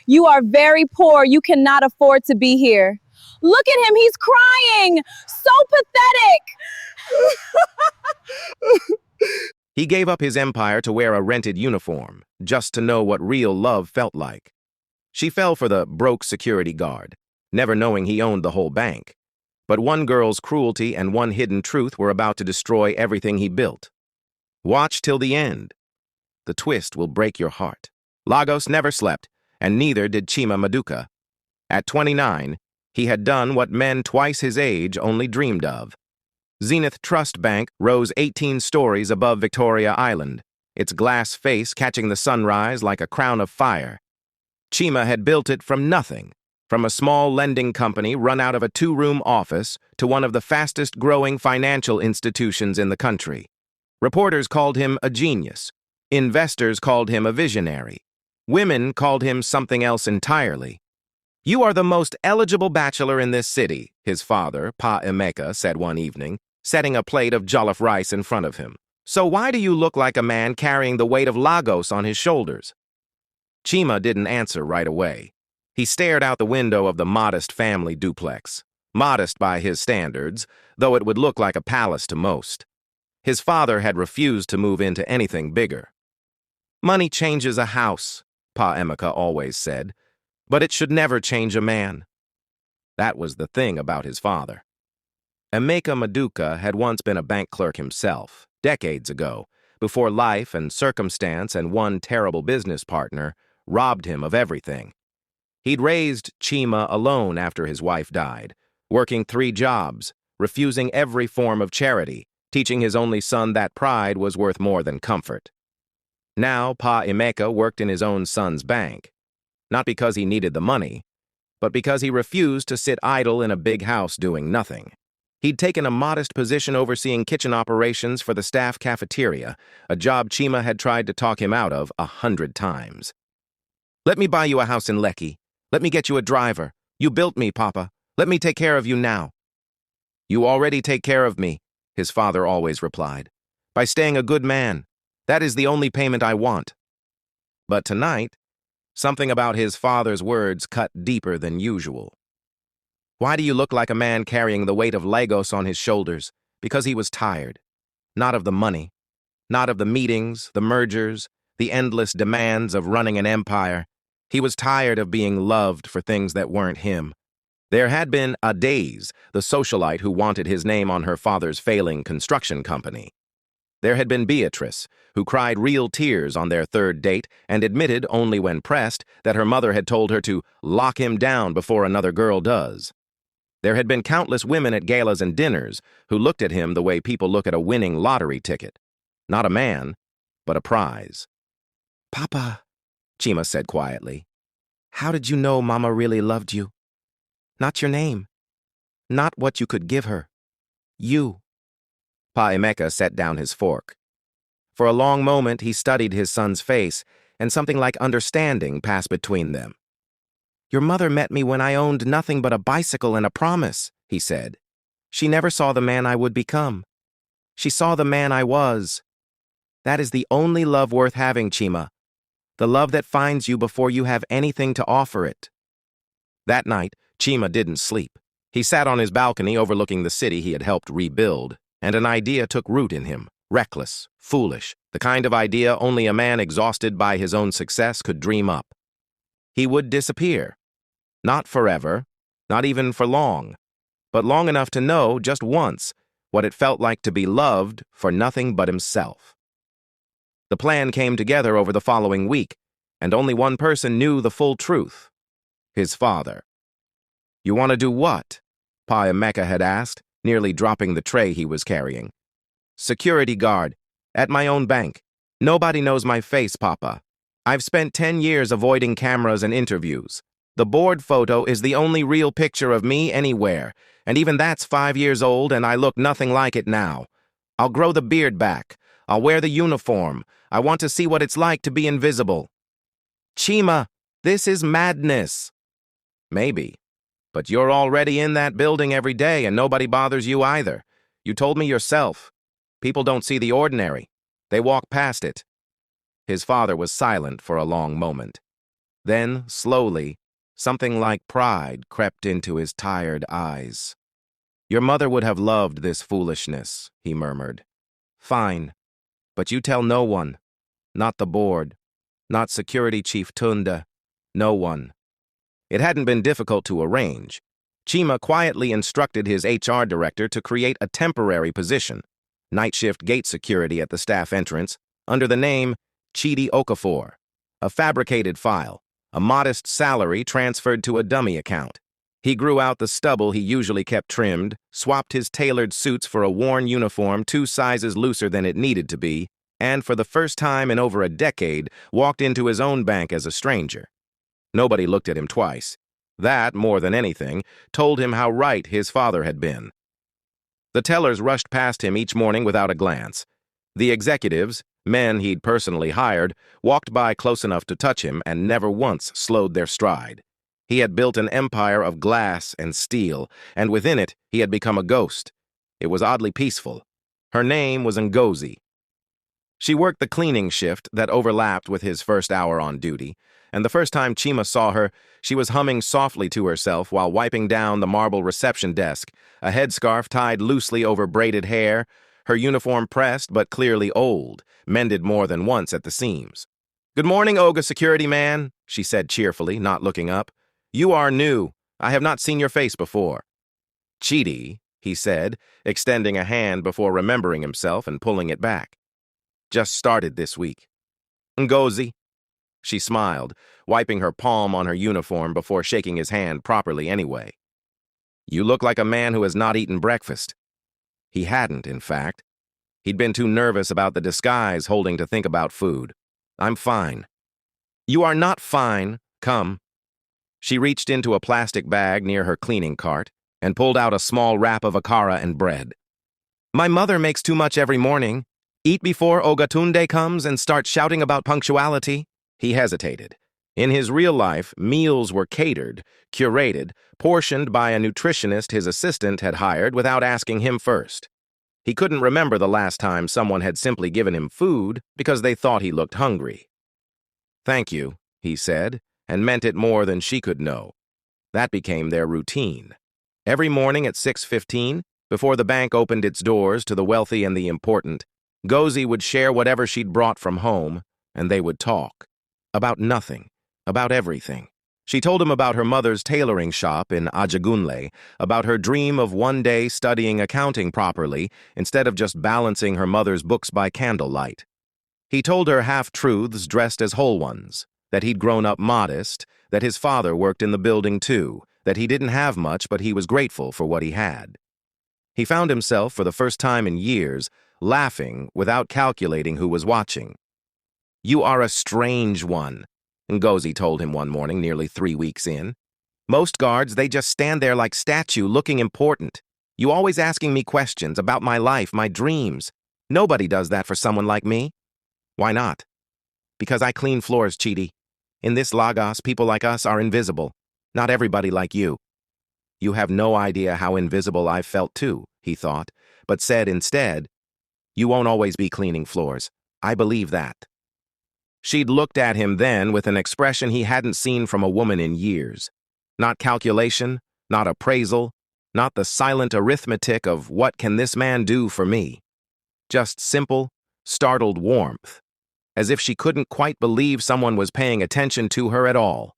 You are very poor. You cannot afford to be here. Look at him. He's crying. So pathetic. He gave up his empire to wear a rented uniform, just to know what real love felt like. She fell for the broke security guard, never knowing he owned the whole bank. But one girl's cruelty and one hidden truth were about to destroy everything he built. Watch till the end. The twist will break your heart. Lagos never slept, and neither did Chima Maduka. At 29, he had done what men twice his age only dreamed of. Zenith Trust Bank rose 18 stories above Victoria Island, its glass face catching the sunrise like a crown of fire. Chima had built it from nothing, from a small lending company run out of a 2-room office to one of the fastest-growing financial institutions in the country. Reporters called him a genius. Investors called him a visionary. Women called him something else entirely. "You are the most eligible bachelor in this city," his father, Pa Emeka, said one evening, setting a plate of jollof rice in front of him. "So why do you look like a man carrying the weight of Lagos on his shoulders?" Chima didn't answer right away. He stared out the window of the modest family duplex. Modest by his standards, though it would look like a palace to most. His father had refused to move into anything bigger. "Money changes a house," Pa Emeka always said, "but it should never change a man." That was the thing about his father. Emeka Maduka had once been a bank clerk himself, decades ago, before life and circumstance and one terrible business partner robbed him of everything. He'd raised Chima alone after his wife died, working 3 jobs, refusing every form of charity, teaching his only son that pride was worth more than comfort. Now, Pa Emeka worked in his own son's bank, not because he needed the money, but because he refused to sit idle in a big house doing nothing. He'd taken a modest position overseeing kitchen operations for the staff cafeteria, a job Chima had tried to talk him out of 100 times. "Let me buy you a house in Lekki. Let me get you a driver. You built me, Papa. Let me take care of you now." "You already take care of me," his father always replied, "by staying a good man. That is the only payment I want." But tonight, something about his father's words cut deeper than usual. Why do you look like a man carrying the weight of Lagos on his shoulders? Because he was tired. Not of the money. Not of the meetings, the mergers, the endless demands of running an empire. He was tired of being loved for things that weren't him. There had been Adaze, the socialite who wanted his name on her father's failing construction company. There had been Beatrice, who cried real tears on their 3rd date and admitted, only when pressed, that her mother had told her to lock him down before another girl does. There had been countless women at galas and dinners who looked at him the way people look at a winning lottery ticket. Not a man, but a prize. "Papa," Chima said quietly, "how did you know Mama really loved you? Not your name. Not what you could give her. You." Pa Emeka set down his fork. For a long moment, he studied his son's face, and something like understanding passed between them. "Your mother met me when I owned nothing but a bicycle and a promise," he said. "She never saw the man I would become. She saw the man I was. That is the only love worth having, Chima. The love that finds you before you have anything to offer it." That night, Chima didn't sleep. He sat on his balcony overlooking the city he had helped rebuild, and an idea took root in him. Reckless, foolish, the kind of idea only a man exhausted by his own success could dream up. He would disappear. Not forever, not even for long, but long enough to know, just once, what it felt like to be loved for nothing but himself. The plan came together over the following week, and only one person knew the full truth: his father. "You want to do what?" Pa Emeka had asked, nearly dropping the tray he was carrying. "Security guard, at my own bank. Nobody knows my face, Papa. I've spent 10 years avoiding cameras and interviews. The board photo is the only real picture of me anywhere, and even that's 5 years old and I look nothing like it now. I'll grow the beard back. I'll wear the uniform. I want to see what it's like to be invisible." "Chima, this is madness." "Maybe. But you're already in that building every day and nobody bothers you either. You told me yourself. People don't see the ordinary. They walk past it." His father was silent for a long moment. Then, slowly, something like pride crept into his tired eyes. "Your mother would have loved this foolishness," he murmured. "Fine, but you tell no one. Not the board. Not Security Chief Tunda. No one." It hadn't been difficult to arrange. Chima quietly instructed his HR director to create a temporary position, night shift gate security at the staff entrance, under the name Chidi Okafor, a fabricated file, a modest salary transferred to a dummy account. He grew out the stubble he usually kept trimmed, swapped his tailored suits for a worn uniform 2 sizes looser than it needed to be, and for the first time in over a decade, walked into his own bank as a stranger. Nobody looked at him twice. That, more than anything, told him how right his father had been. The tellers rushed past him each morning without a glance. The executives, men he'd personally hired, walked by close enough to touch him and never once slowed their stride. He had built an empire of glass and steel, and within it he had become a ghost. It was oddly peaceful. Her name was Ngozi. She worked the cleaning shift that overlapped with his first hour on duty, and the first time Chima saw her, she was humming softly to herself while wiping down the marble reception desk, a headscarf tied loosely over braided hair, her uniform pressed but clearly old, mended more than once at the seams. "Good morning, Oga security man," she said cheerfully, not looking up. "You are new. I have not seen your face before." "Chidi," he said, extending a hand before remembering himself and pulling it back. "Just started this week." "Ngozi." She smiled, wiping her palm on her uniform before shaking his hand properly anyway. "You look like a man who has not eaten breakfast." He hadn't, in fact. He'd been too nervous about the disguise holding to think about food. "I'm fine." "You are not fine. Come." She reached into a plastic bag near her cleaning cart and pulled out a small wrap of akara and bread. "My mother makes too much every morning. Eat before Ogatunde comes and start shouting about punctuality." He hesitated. In his real life, meals were catered, curated, portioned by a nutritionist his assistant had hired without asking him first. He couldn't remember the last time someone had simply given him food because they thought he looked hungry. "Thank you," he said, and meant it more than she could know. That became their routine. Every morning at 6:15, before the bank opened its doors to the wealthy and the important, Ngozi would share whatever she'd brought from home, and they would talk. About nothing. About everything. She told him about her mother's tailoring shop in Ajagunle, about her dream of one day studying accounting properly instead of just balancing her mother's books by candlelight. He told her half-truths dressed as whole ones, that he'd grown up modest, that his father worked in the building too, that he didn't have much but he was grateful for what he had. He found himself, for the first time in years, laughing without calculating who was watching. "You are a strange one," Ngozi told him one morning nearly 3 weeks in. "Most guards, they just stand there like statue looking important. You always asking me questions about my life, my dreams. Nobody does that for someone like me." "Why not?" "Because I clean floors, Chidi. In this Lagos, people like us are invisible. Not everybody like you." "You have no idea how invisible I've felt too," he thought, but said instead, "You won't always be cleaning floors. I believe that." She'd looked at him then with an expression he hadn't seen from a woman in years. Not calculation, not appraisal, not the silent arithmetic of what can this man do for me. Just simple, startled warmth, as if she couldn't quite believe someone was paying attention to her at all.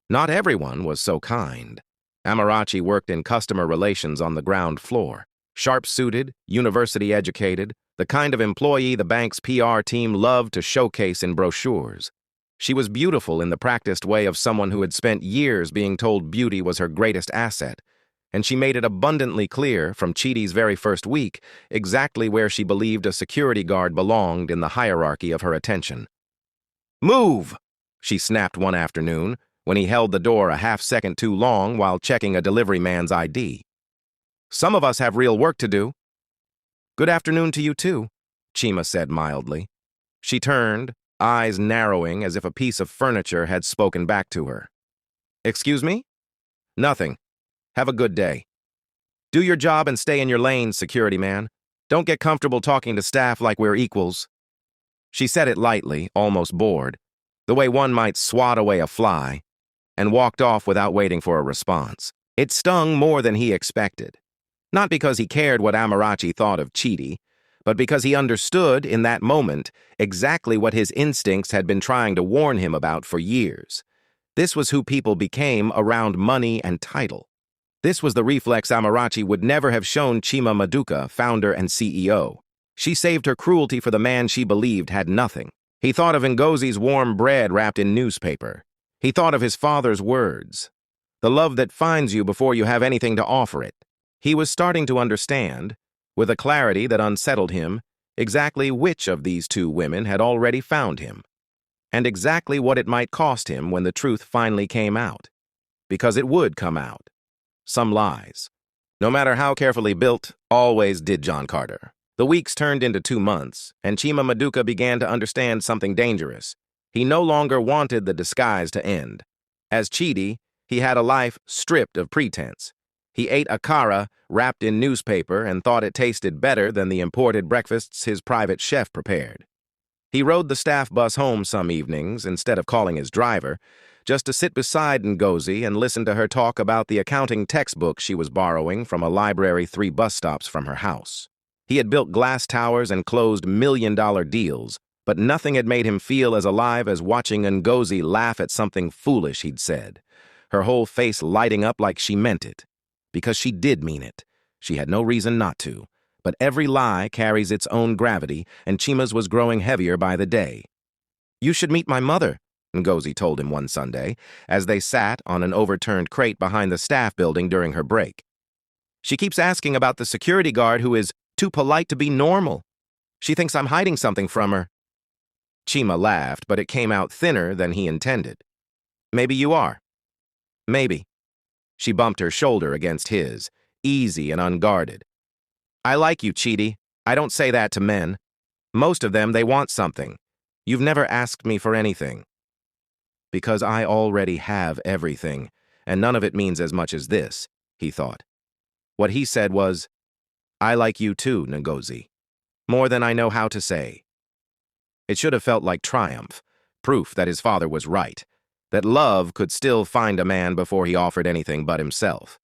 Not everyone was so kind. Amarachi worked in customer relations on the ground floor. Sharp-suited, university-educated, the kind of employee the bank's PR team loved to showcase in brochures. She was beautiful in the practiced way of someone who had spent years being told beauty was her greatest asset, and she made it abundantly clear from Chidi's very first week exactly where she believed a security guard belonged in the hierarchy of her attention. "Move!" she snapped one afternoon when he held the door a half-second too long while checking a delivery man's ID. "Some of us have real work to do." "Good afternoon to you too," Chima said mildly. She turned, eyes narrowing as if a piece of furniture had spoken back to her. "Excuse me?" "Nothing. Have a good day." "Do your job and stay in your lane, security man. Don't get comfortable talking to staff like we're equals." She said it lightly, almost bored. the way one might swat away a fly, and walked off without waiting for a response. It stung more than he expected. Not because he cared what Amarachi thought of Chidi, but because he understood in that moment exactly what his instincts had been trying to warn him about for years. This was who people became around money and title. This was the reflex Amarachi would never have shown Chima Maduka, founder and CEO. She saved her cruelty for the man she believed had nothing. He thought of Ngozi's warm bread wrapped in newspaper. He thought of his father's words. The love that finds you before you have anything to offer it. He was starting to understand, with a clarity that unsettled him, exactly which of these two women had already found him, and exactly what it might cost him when the truth finally came out. Because it would come out. Some lies, no matter how carefully built, always did John Carter. The weeks turned into 2 months, and Chima Maduka began to understand something dangerous. He no longer wanted the disguise to end. As Chidi, he had a life stripped of pretense. He ate akara wrapped in newspaper and thought it tasted better than the imported breakfasts his private chef prepared. He rode the staff bus home some evenings instead of calling his driver, just to sit beside Ngozi and listen to her talk about the accounting textbook she was borrowing from a library 3 bus stops from her house. He had built glass towers and closed million-dollar deals, but nothing had made him feel as alive as watching Ngozi laugh at something foolish he'd said, her whole face lighting up like she meant it. Because she did mean it. She had no reason not to. But every lie carries its own gravity, and Chima's was growing heavier by the day. "You should meet my mother," Ngozi told him one Sunday, as they sat on an overturned crate behind the staff building during her break. "She keeps asking about the security guard who is too polite to be normal. She thinks I'm hiding something from her." Chima laughed, but it came out thinner than he intended. "Maybe you are." "Maybe." She bumped her shoulder against his, easy and unguarded. "I like you, Chidi. I don't say that to men. Most of them, they want something. You've never asked me for anything." "Because I already have everything, and none of it means as much as this," he thought. What he said was, "I like you too, Ngozi. More than I know how to say." It should have felt like triumph, proof that his father was right, that love could still find a man before he offered anything but himself.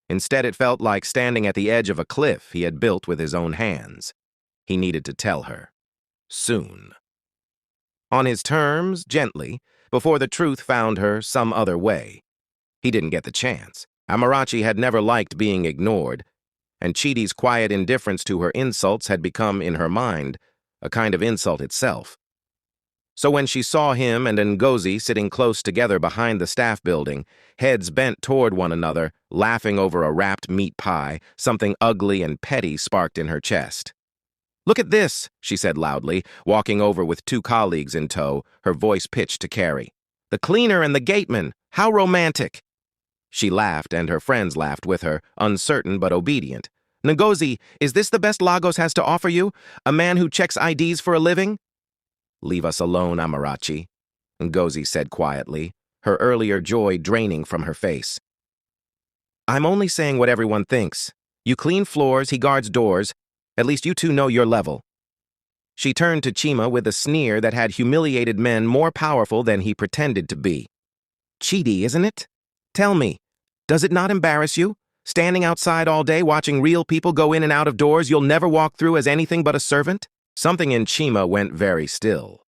Instead, it felt like standing at the edge of a cliff he had built with his own hands. He needed to tell her. Soon. On his terms, gently, before the truth found her some other way. He didn't get the chance. Amarachi had never liked being ignored, and Chidi's quiet indifference to her insults had become, in her mind, a kind of insult itself. So when she saw him and Ngozi sitting close together behind the staff building, heads bent toward one another, laughing over a wrapped meat pie, something ugly and petty sparked in her chest. "Look at this," she said loudly, walking over with 2 colleagues in tow, her voice pitched to Carrie. "The cleaner and the gateman. How romantic." She laughed, and her friends laughed with her, uncertain but obedient. "Ngozi, is this the best Lagos has to offer you? A man who checks IDs for a living?" "Leave us alone, Amarachi," Ngozi said quietly, her earlier joy draining from her face. "I'm only saying what everyone thinks. You clean floors, he guards doors. At least you two know your level." She turned to Chima with a sneer that had humiliated men more powerful than he pretended to be. "Chidi, isn't it? Tell me, does it not embarrass you? Standing outside all day watching real people go in and out of doors you'll never walk through as anything but a servant?" Something in Chima went very still.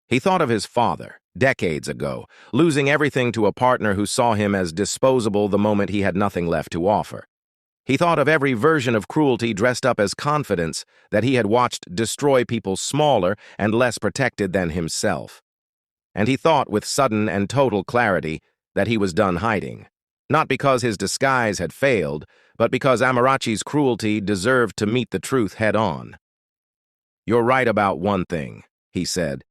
He thought of his father, decades ago, losing everything to a partner who saw him as disposable the moment he had nothing left to offer. He thought of every version of cruelty dressed up as confidence that he had watched destroy people smaller and less protected than himself. And he thought with sudden and total clarity that he was done hiding. Not because his disguise had failed, but because Amarachi's cruelty deserved to meet the truth head-on. "You're right about one thing," he said,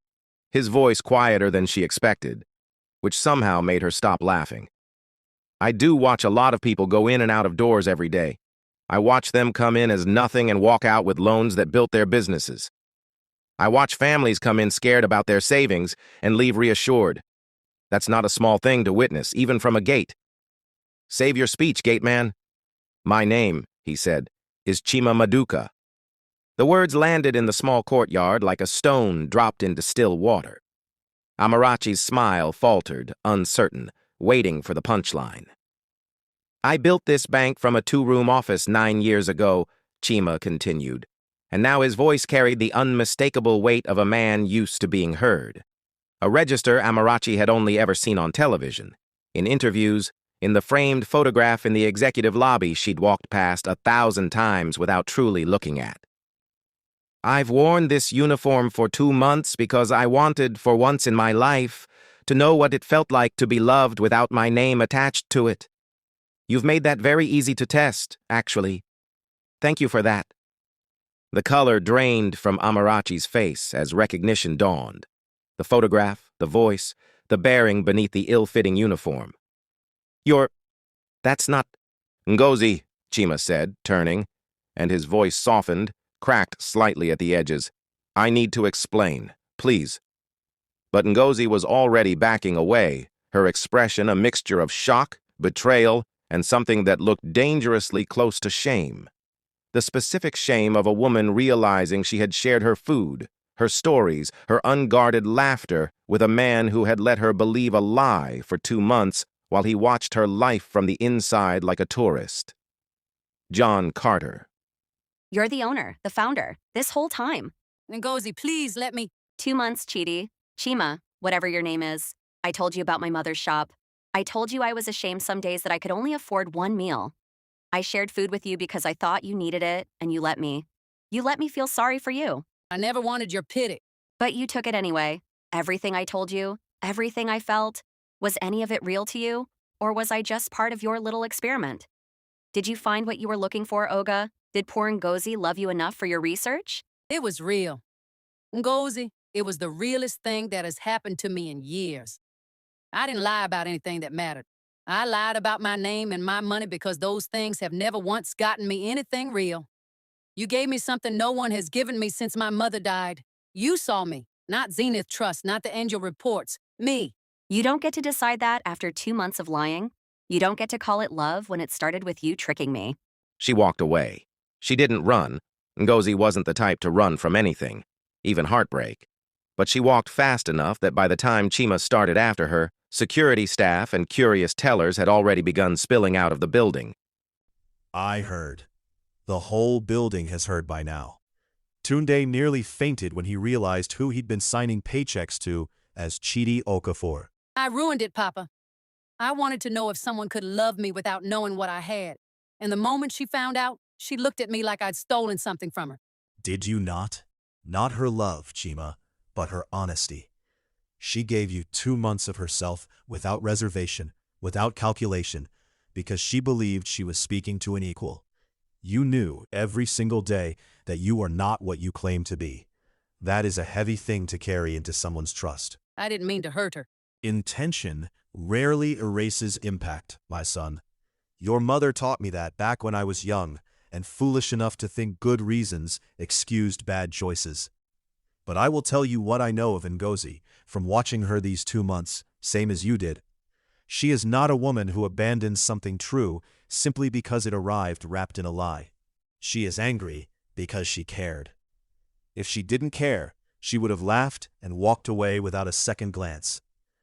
his voice quieter than she expected, which somehow made her stop laughing. "I do watch a lot of people go in and out of doors every day. I watch them come in as nothing and walk out with loans that built their businesses. I watch families come in scared about their savings and leave reassured. That's not a small thing to witness, even from a gate. Save your speech, gateman." "My name," he said, "is Chima Maduka." The words landed in the small courtyard like a stone dropped into still water. Amarachi's smile faltered, uncertain, waiting for the punchline. I built this bank from a 2-room office 9 years ago, Chima continued, and now his voice carried the unmistakable weight of a man used to being heard. A register Amarachi had only ever seen on television, in interviews, in the framed photograph in the executive lobby she'd walked past 1,000 times without truly looking at. I've worn this uniform for 2 months because I wanted, for once in my life, to know what it felt like to be loved without my name attached to it. You've made that very easy to test, actually. Thank you for that. The color drained from Amarachi's face as recognition dawned. The photograph, the voice, the bearing beneath the ill-fitting uniform. That's not... Ngozi, Chima said, turning, and his voice softened, cracked slightly at the edges. I need to explain, please. But Ngozi was already backing away, her expression a mixture of shock, betrayal, and something that looked dangerously close to shame. The specific shame of a woman realizing she had shared her food, her stories, her unguarded laughter with a man who had let her believe a lie for 2 months while he watched her life from the inside like a tourist. John Carter. You're the owner, the founder, this whole time. Ngozi, please let me... 2 months, Chidi. Chima, whatever your name is. I told you about my mother's shop. I told you I was ashamed some days that I could only afford 1 meal. I shared food with you because I thought you needed it, and you let me. You let me feel sorry for you. I never wanted your pity. But you took it anyway. Everything I told you, everything I felt, was any of it real to you? Or was I just part of your little experiment? Did you find what you were looking for, Oga? Did poor Ngozi love you enough for your research? It was real. Ngozi, it was the realest thing that has happened to me in years. I didn't lie about anything that mattered. I lied about my name and my money because those things have never once gotten me anything real. You gave me something no one has given me since my mother died. You saw me, not Zenith Trust, not the angel reports. Me. You don't get to decide that after 2 months of lying. You don't get to call it love when it started with you tricking me. She walked away. She didn't run. Ngozi wasn't the type to run from anything, even heartbreak. But she walked fast enough that by the time Chima started after her, security staff and curious tellers had already begun spilling out of the building. I heard. The whole building has heard by now. Tunde nearly fainted when he realized who he'd been signing paychecks to as Chidi Okafor. I ruined it, Papa. I wanted to know if someone could love me without knowing what I had. And the moment she found out, she looked at me like I'd stolen something from her. Did you not? Not her love, Chima, but her honesty. She gave you 2 months of herself without reservation, without calculation, because she believed she was speaking to an equal. You knew every single day that you are not what you claim to be. That is a heavy thing to carry into someone's trust. I didn't mean to hurt her. Intention rarely erases impact, my son. Your mother taught me that back when I was young and foolish enough to think good reasons excused bad choices. But I will tell you what I know of Ngozi from watching her these 2 months, same as you did. She is not a woman who abandons something true simply because it arrived wrapped in a lie. She is angry because she cared. If she didn't care, she would have laughed and walked away without a second glance,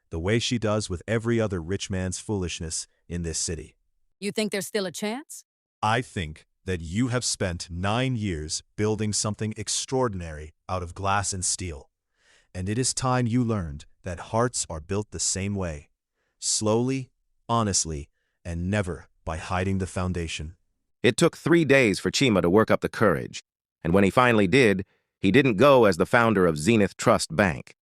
the way she does with every other rich man's foolishness in this city. You think there's still a chance? I think that you have spent 9 years building something extraordinary out of glass and steel, and it is time you learned that hearts are built the same way, slowly, honestly, and never by hiding the foundation. It took 3 days for Chima to work up the courage, and when he finally did, he didn't go as the founder of Zenith Trust Bank.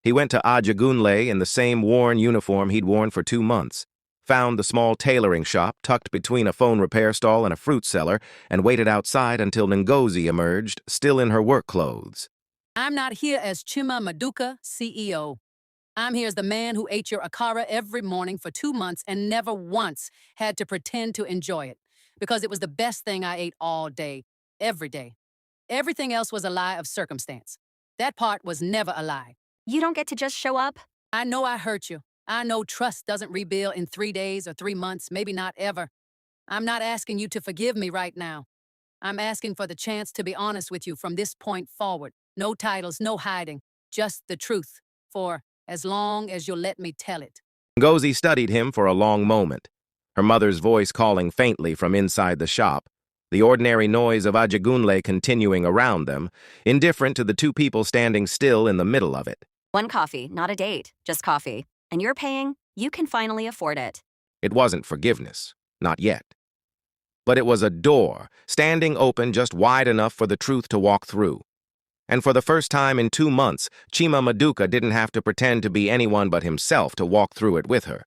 He went to Ajagunle in the same worn uniform he'd worn for 2 months, found the small tailoring shop tucked between a phone repair stall and a fruit cellar, and waited outside until Ngozi emerged, still in her work clothes. I'm not here as Chima Maduka, CEO. I'm here as the man who ate your akara every morning for 2 months and never once had to pretend to enjoy it, because it was the best thing I ate all day, every day. Everything else was a lie of circumstance. That part was never a lie. You don't get to just show up? I know I hurt you. I know trust doesn't rebuild in 3 days or 3 months, maybe not ever. I'm not asking you to forgive me right now. I'm asking for the chance to be honest with you from this point forward. No titles, no hiding, just the truth. For as long as you'll let me tell it. Ngozi studied him for a long moment, her mother's voice calling faintly from inside the shop, the ordinary noise of Ajagunle continuing around them, indifferent to the two people standing still in the middle of it. One coffee, not a date, just coffee. And you're paying, you can finally afford it. It wasn't forgiveness, not yet. But it was a door, standing open just wide enough for the truth to walk through. And for the first time in 2 months, Chima Maduka didn't have to pretend to be anyone but himself to walk through it with her.